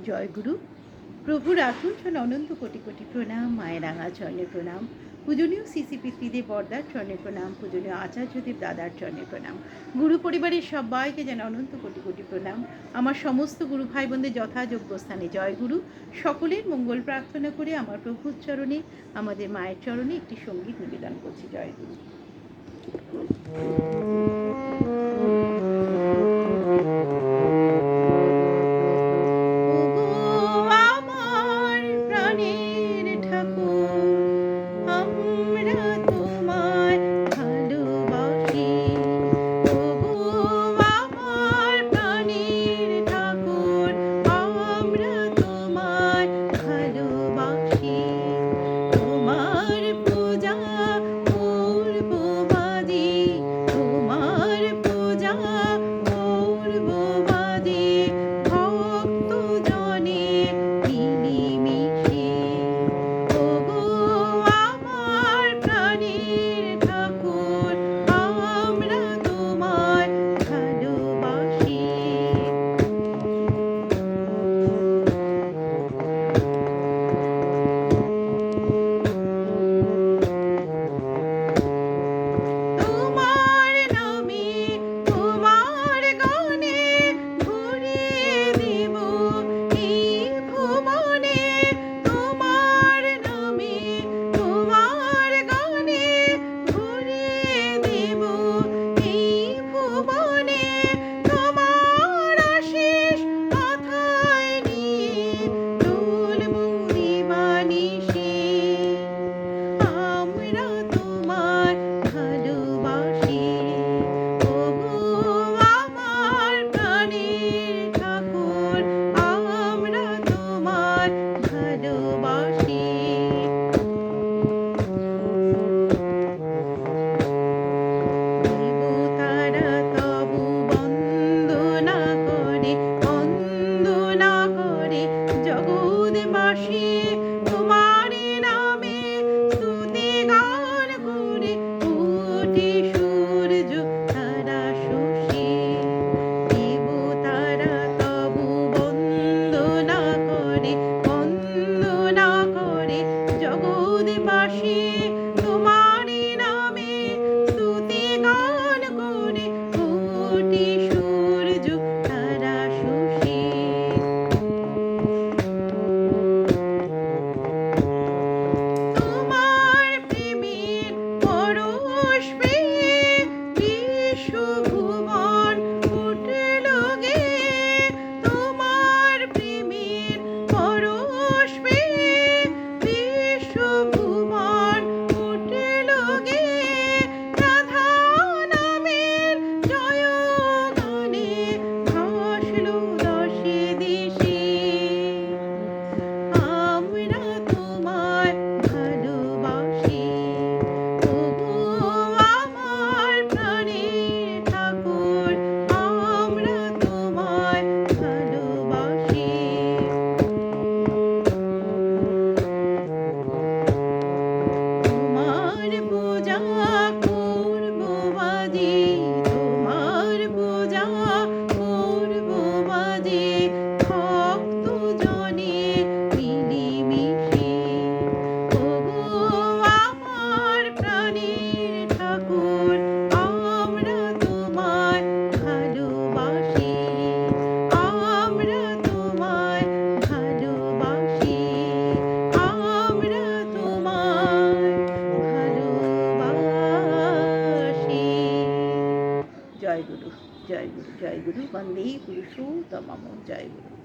জয়গুরু। প্রভুর আতুলজন অনন্ত কোটি কোটি প্রণাম, মায়ের রাঙা চরণে প্রণাম, পূজনীয় সিসি পিতৃদেব বর্দার চরণে প্রণাম, পূজনীয় আচার্যদেব দাদার চরণে প্রণাম। গুরু পরিবারের সবাইকে যেন অনন্ত কোটি কোটি প্রণাম। আমার সমস্ত গুরু ভাই বোনদের যথাযোগ্য স্থানে জয়গুরু। সকলের মঙ্গল প্রার্থনা করে আমার প্রভুর চরণে, আমাদের মায়ের চরণে একটি সঙ্গীত নিবেদন করছি। জয়গুরু। জয় গুরু, জয় গুরু, জয় গুরু, বন্দে পুরুষোত্তমম। জয় গুরু।